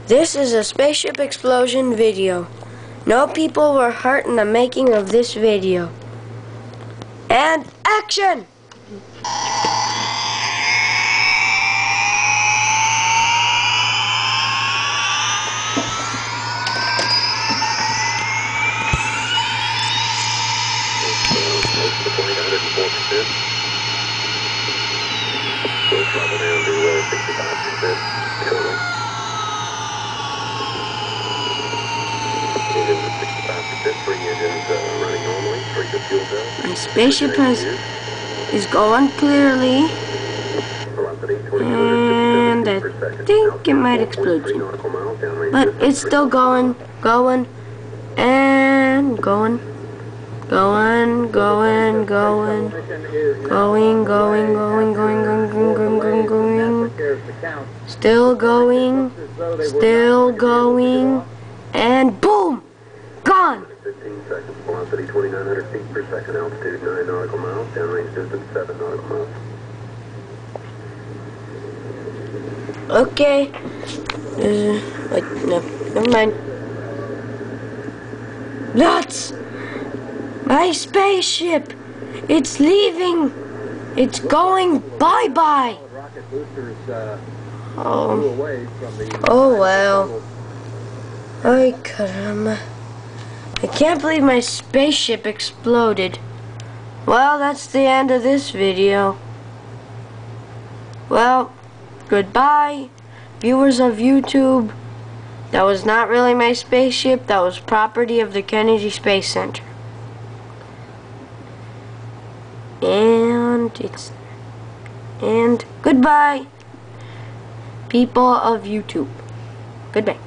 This is a spaceship explosion video. No people were hurt in the making of this video. And action! We'll travel down to 65% currently. Engines at 65%, 3 engines running normally, 3 good fuel cells. My spaceship is going clearly, and I think it might explode soon. But it's still going, and going. Still going, and boom! Gone! 15 seconds, velocity 2,900 feet per second, altitude 9 nautical miles, downrange distance 7 nautical miles. Okay. Wait, no, never mind. That's my spaceship! It's leaving! It's going bye-bye! Oh well. Ay caramba. I can't believe my spaceship exploded. Well, that's the end of this video. Well, goodbye, viewers of YouTube. That was not really my spaceship. That was property of the Kennedy Space Center. And goodbye, people of YouTube. Goodbye.